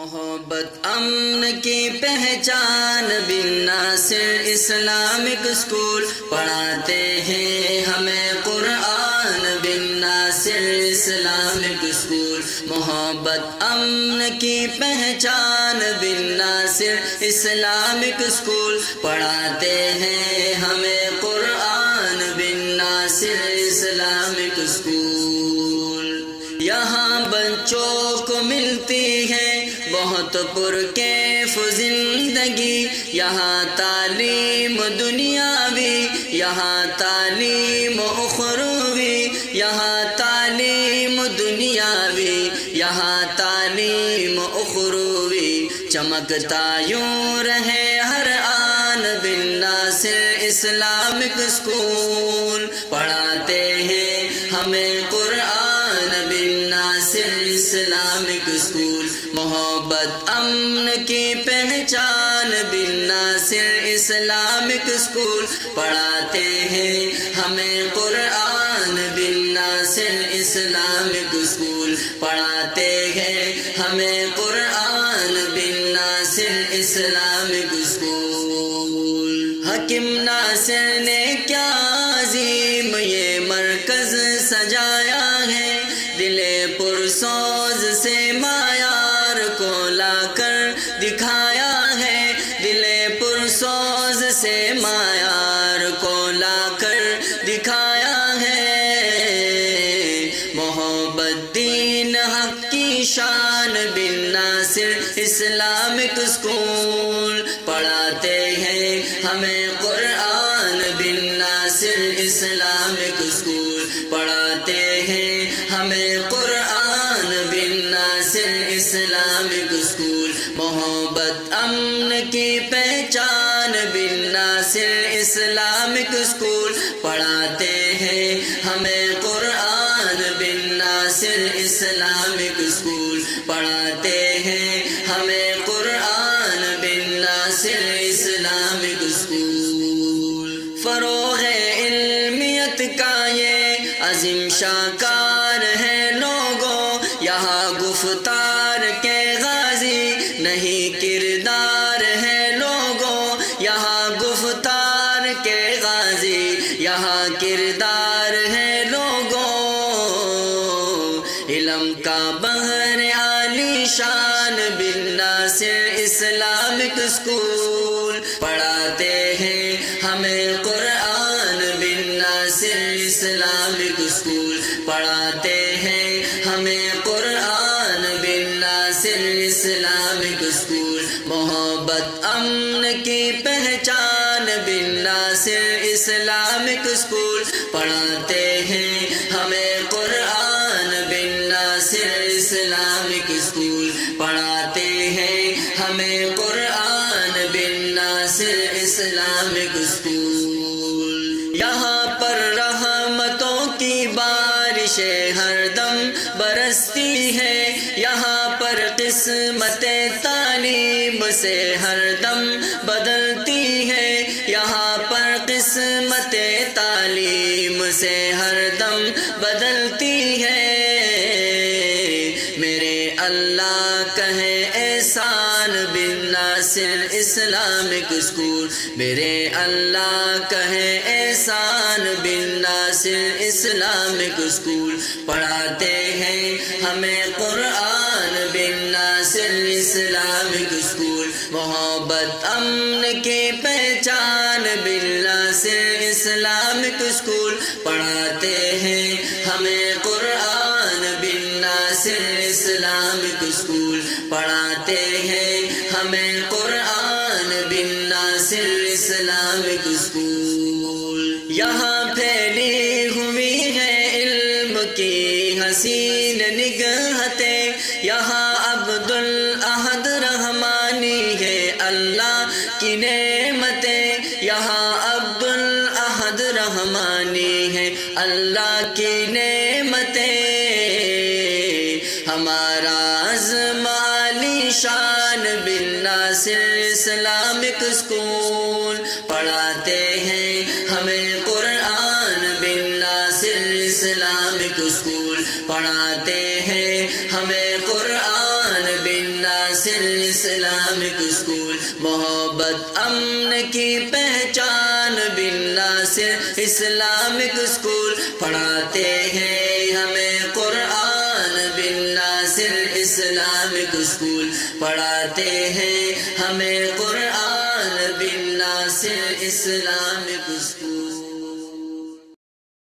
محبت امن کی پہچان بن ناصر اسلامک اسکول پڑھاتے ہیں ہمیں قرآن بن ناصر اسلامک اسکول محبت امن کی پہچان بن ناصر اسلامک اسکول پڑھاتے ہیں ہمیں قرآن بن ناصر اسلامک اسکول یہاں بچوں کو ملتی ہے بہت پرکیف زندگی یہاں تعلیم دنیاوی یہاں تعلیم اخروی یہاں تعلیم دنیاوی یہاں تعلیم اخروی چمکتا یوں رہے ہر آن بن ناصر اسلامک اسکول پڑھاتے ہیں ہمیں قرآن بن ناصر اسلامک اسکول محبت امن کی پہچان بن ناصر اسلامک اسکول پڑھاتے ہیں ہمیں قرآن بن ناصر اسلامک اسکول پڑھاتے ہیں ہمیں قرآن بن ناصر اسلامک اسکول حکیم ناصر نے کیا عظیم یہ مرکز سجایا ہے دل پرسوز سے معیار کو لا کر دکھایا ہے دل پرسوز سے معیار کو لا کر دکھایا ہے محبت دین حق کی شان بن ناصر اسلامک اسکول پڑھاتے ہیں ہمیں قرآن بن ناصر اسلامک اسکول پڑھاتے ہیں ہمیں قرآن بن ناصر اسلامک اسکول محبت امن کی پہچان بن ناصر اسلامک اسکول پڑھاتے ہیں ہمیں قرآن بن ناصر اسلامک اسکول پڑھاتے ہیں ہمیں قرآن بن ناصر اسلامک اسکول فروغ علمیت کا یہ عظیم شاہکار ہے لوگوں یہاں گفتار کے غازی نہیں کردار ہے لوگوں یہاں گفتار کے غازی یہاں کردار ہے لوگوں علم کا بحر عالی شان بن ناصر اسلامک اسکول پڑھاتے ہیں ہمیں قرآن بن ناصر اسلامک اسکول پڑھاتے ہیں ہمیں قرآن بن ناصر اسلامک اسکول محبت امن کی پہچان بن ناصر اسلامک اسکول پڑھاتے ہیں ہمیں قرآن بن ناصر اسلامک اسکول پڑھاتے ہیں ہمیں قرآن بن ناصر اسلامک اسکول یہاں پر رحمتوں کی بارشیں ہر دم برستی ہے یہاں پر قسمت تعلیم سے ہر دم بدلتی ہے یہاں پر قسمت تعلیم سے ہر دم بدلتی ہے میرے اللہ کہے احسان بن ناصر اسلامک اسکول میرے اللہ کہے احسان بن ناصر اسلامک اسکول پڑھاتے ہیں ہمیں قرآن بن ناصر اسلامک اسکول محبت امن کی پہچان بن ناصر اسلامک اسکول پڑھاتے ہیں ہمیں قرآن بن ناصر اسلامک اسکول پڑھاتے ہیں ہمیں قرآن بن ناصر اسلامک اسکول یہاں پھیلی ہوئی ہے علم کی حسین نگہتیں یہاں عبد الاحد رحمانی ہے اللہ کی نعمتیں یہاں عبد الاحد رحمانی ہے اللہ کی نعمتیں ہمارا عزم عالی شان بن ناصر اسلامک اسکول پڑھاتے ہیں ہمیں قرآن بن ناصر اسلامک اسکول پڑھاتے ہیں ہمیں قرآن بن ناصر ناصر اسلامک اسکول، محبت امن کی پہچان بن ناصر اسلامک اسکول، پڑھاتے ہیں ہمیں قرآن بن ناصر اسلامک اسکول، پڑھاتے ہیں ہمیں قرآن بن ناصر اسلام